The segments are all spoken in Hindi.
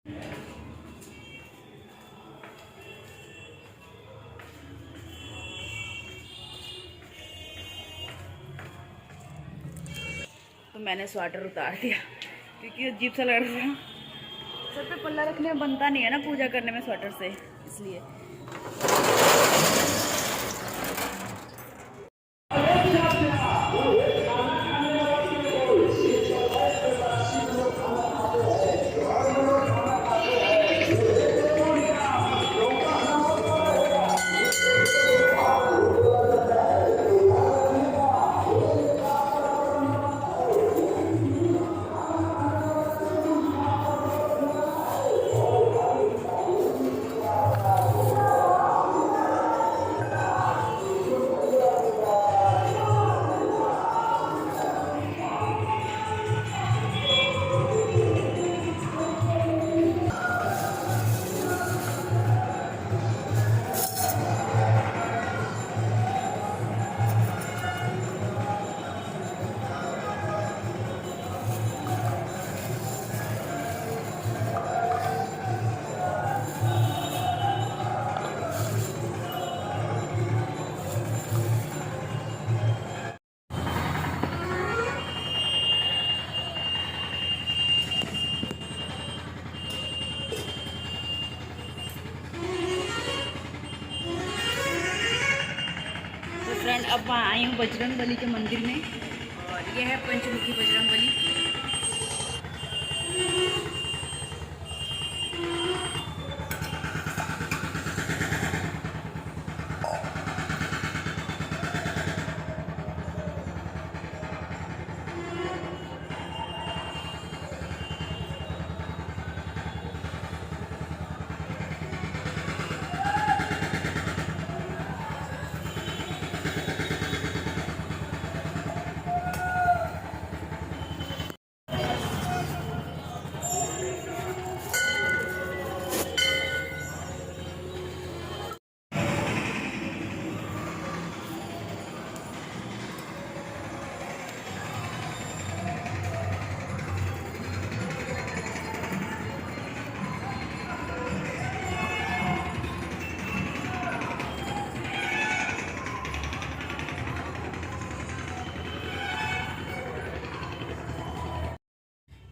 तो मैंने स्वेटर उतार दिया क्योंकि अजीब सा लग रहा था। सर पे पल्ला रखने में बनता नहीं है ना पूजा करने में स्वेटर से, इसलिए। फ्रेंड, अब मैं आई हूँ बजरंग बली के मंदिर में, और ये है पंचमुखी बजरंग बली।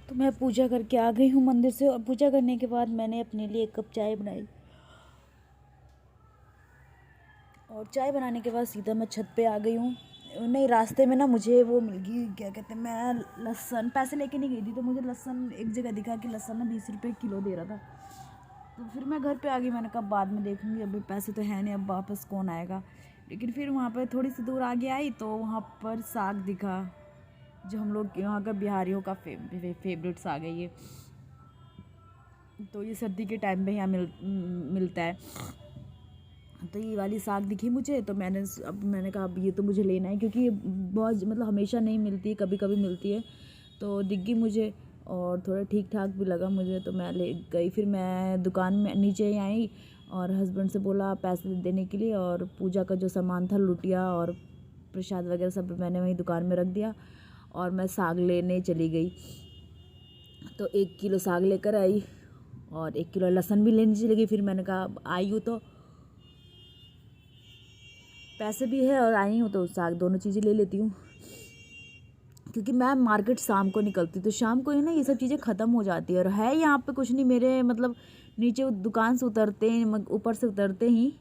तो मैं पूजा करके आ गई हूँ मंदिर से, और पूजा करने के बाद मैंने अपने लिए एक कप चाय बनाई, और चाय बनाने के बाद सीधा मैं छत पे आ गई हूँ। नहीं, रास्ते में ना मुझे वो मिल गई, क्या कहते हैं, मैं लहसुन पैसे लेके नहीं गई थी, तो मुझे लहसुन एक जगह दिखा कि लहसुन ना 20 रुपये किलो दे रहा था। तो फिर मैं घर पे आ गई, मैंने कहा बाद में देखूँगी, अभी पैसे तो है नहीं, अब वापस कौन आएगा। लेकिन फिर वहाँ पर थोड़ी सी दूर आगे आई तो वहाँ पर साग दिखा, जो हम लोग यहाँ का बिहारियों का फेवरेट साग है ये। तो ये सर्दी के टाइम में यहाँ मिलता है। तो ये वाली साग दिखी मुझे, तो मैंने कहा अब ये तो मुझे लेना है, क्योंकि ये बहुत मतलब हमेशा नहीं मिलती है, कभी कभी मिलती है। तो दिख गई मुझे और थोड़ा ठीक ठाक भी लगा मुझे, तो मैं ले गई। फिर मैं दुकान में नीचे ही आई और हस्बैंड से बोला पैसे देने के लिए, और पूजा का जो सामान था, लुटिया और प्रसाद वगैरह सब मैंने वहीं दुकान में रख दिया, और मैं साग लेने चली गई। तो 1 किलो साग लेकर आई और 1 किलो लहसुन भी लेने चली गई। फिर मैंने कहा आई हूँ तो पैसे भी है और आई हूँ तो साग, दोनों चीज़ें ले लेती हूँ, क्योंकि मैं मार्केट शाम को निकलती, तो शाम को ही ना ये सब चीज़ें ख़त्म हो जाती है। और है यहाँ पे कुछ नहीं, मेरे मतलब नीचे दुकान से उतरते ही, ऊपर से उतरते ही,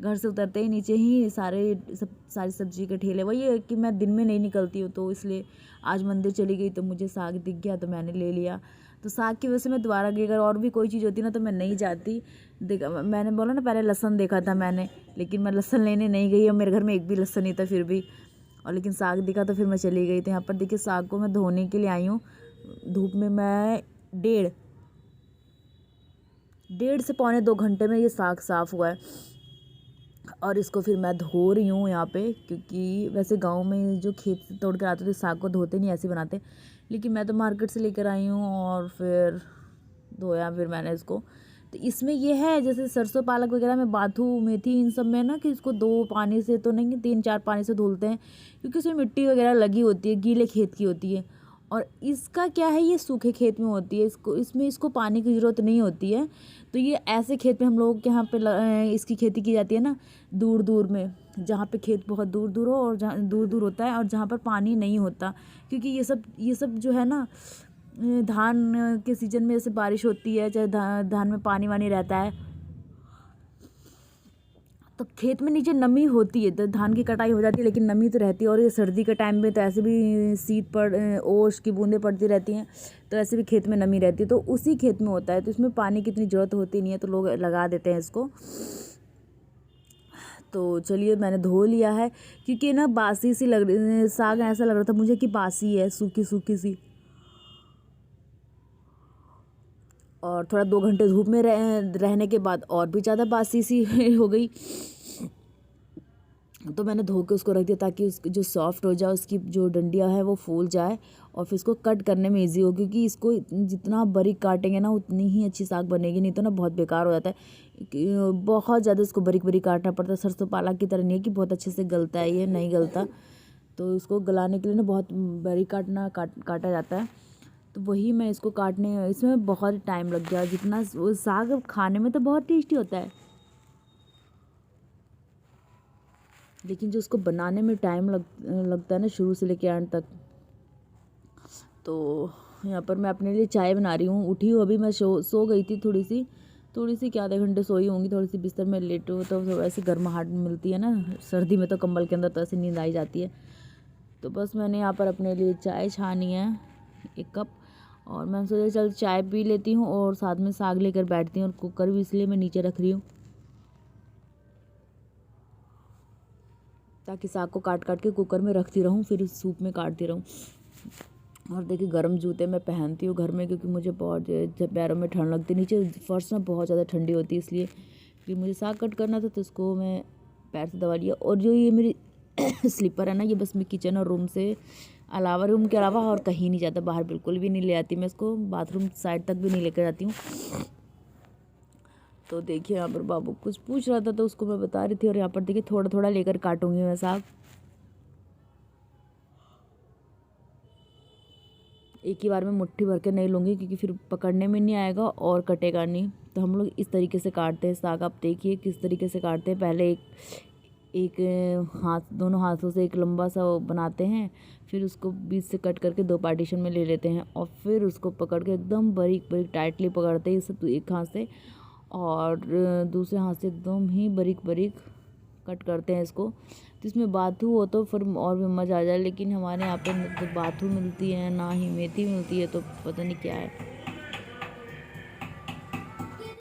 घर से उतरते ही नीचे ही सारी सब्जी के ठेले। वही है कि मैं दिन में नहीं निकलती हूँ, तो इसलिए आज मंदिर चली गई तो मुझे साग दिख गया, तो मैंने ले लिया। तो साग की वजह से मैं दोबारा गई, अगर और भी कोई चीज़ होती ना तो मैं नहीं जाती। देखा, मैंने बोला ना पहले लहसुन देखा था मैंने, लेकिन मैं लहसुन लेने नहीं गई, और मेरे घर में एक भी लहसुन नहीं था फिर भी, और लेकिन साग दिखा तो फिर मैं चली गई। तो यहाँ पर देखिए साग को मैं धोने के लिए आई हूँ। धूप में मैं डेढ़ से पौने 2 घंटे में ये साग साफ़ हुआ है, और इसको फिर मैं धो रही हूँ यहाँ पे, क्योंकि वैसे गांव में जो खेत से तोड़ कर आते थे साग को धोते नहीं, ऐसे बनाते, लेकिन मैं तो मार्केट से लेकर आई हूँ और फिर धोया फिर मैंने इसको। तो इसमें ये है जैसे सरसों पालक वगैरह में, बाथू मेथी इन सब में ना, कि इसको 2 पानी से तो नहीं, 3-4 पानी से धुलते हैं, क्योंकि उसमें मिट्टी वगैरह लगी होती है, गीले खेत की होती है, और इसका क्या है, ये सूखे खेत में होती है, इसको पानी की ज़रूरत नहीं होती है। तो ये ऐसे खेत में हम लोग के यहाँ पे इसकी खेती की जाती है ना, दूर दूर में, जहाँ पे खेत बहुत दूर दूर हो और जहाँ दूर दूर होता है और जहाँ पर पानी नहीं होता। क्योंकि ये सब जो है ना, धान के सीज़न में जैसे बारिश होती है, चाहे धान में पानी वानी रहता है, तो खेत में नीचे नमी होती है, तो धान की कटाई हो जाती है, लेकिन नमी तो रहती है। और ये सर्दी के टाइम में तो ऐसे भी ओस की बूंदें पड़ती रहती हैं, तो ऐसे भी खेत में नमी रहती है। तो उसी खेत में होता है, तो इसमें पानी की इतनी ज़रूरत होती नहीं है, तो लोग लगा देते हैं इसको। तो चलिए, मैंने धो लिया है, क्योंकि ना बासी सी लग रही, साग ऐसा लग रहा था मुझे कि बासी है, सूखी सूखी सी। और थोड़ा 2 घंटे धूप में रहने के बाद और भी ज़्यादा बासी सी हो गई। तो मैंने धो के उसको रख दिया, ताकि उसकी जो सॉफ्ट हो जाए, उसकी जो डंडियाँ है वो फूल जाए, और फिर इसको कट करने में इजी हो। क्योंकि इसको जितना बारीक काटेंगे ना, उतनी ही अच्छी साग बनेगी, नहीं तो ना बहुत बेकार हो जाता है। बहुत ज़्यादा इसको बारीक बारीक काटना पड़ता है। सरसों पालक की तरह नहीं है कि बहुत अच्छे से गलता है, ये नहीं गलता। तो इसको गलाने के लिए ना बहुत बारीक काटा जाता है। तो वही मैं इसको इसमें बहुत टाइम लग गया। जितना साग खाने में तो बहुत टेस्टी होता है, लेकिन जो उसको बनाने में टाइम लगता है ना, शुरू से लेकर एंड तक। तो यहाँ पर मैं अपने लिए चाय बना रही हूँ। उठी हूँ अभी, मैं सो गई थी थोड़ी सी क्या, आधे घंटे सोई होंगी। थोड़ी सी बिस्तर में लेटो तो वैसे गर्माहट मिलती है ना, सर्दी में तो कंबल के अंदर तो ऐसे नींद आई जाती है। तो बस मैंने यहाँ पर अपने लिए चाय छानी है 1 कप, और मैंने सोचा चल चाय पी लेती हूँ और साथ में साग लेकर बैठती हूँ। और कुकर भी इसलिए मैं नीचे रख रही हूँ, ताकि साग को काट काट के कुकर में रखती रहूँ, फिर सूप में काटती रहूँ। और देखिए, गर्म जूते मैं पहनती हूँ घर में, क्योंकि मुझे बहुत पैरों में ठंड लगती है। नीचे फर्श में बहुत ज़्यादा ठंडी होती है, इसलिए कि मुझे साग कट करना था, तो इसको मैं पैर से दबा लिया। और जो ये मेरी स्लीपर है ना, ये बस मैं किचन और रूम के अलावा और कहीं नहीं जाता, बाहर बिल्कुल भी नहीं ले आती मैं इसको, बाथरूम साइड तक भी नहीं लेकर जाती हूँ। तो देखिए, यहाँ पर बाबू कुछ पूछ रहा था, तो उसको मैं बता रही थी। और यहाँ पर देखिए, थोड़ा थोड़ा लेकर काटूंगी मैं साग, एक ही बार में मुट्ठी भर के नहीं लूँगी, क्योंकि फिर पकड़ने में नहीं आएगा और कटेगा नहीं। तो हम लोग इस तरीके से काटते हैं साग। आप देखिए किस तरीके से काटते हैं। पहले एक दोनों हाथों से एक लंबा सा बनाते हैं, फिर उसको बीच से कट करके 2 पार्टीशन में ले लेते हैं, और फिर उसको पकड़ के एकदम बारीक बारीक टाइटली पकड़ते हैं सब एक हाथ से, और दूसरे हाथ से एकदम ही बारीक बारीक कट करते हैं इसको। तो इसमें बाथू हो तो फिर और भी मज़ा आ जाए, लेकिन हमारे यहाँ पे तो बाथू मिलती है ना ही मेथी मिलती है, तो पता नहीं क्या है।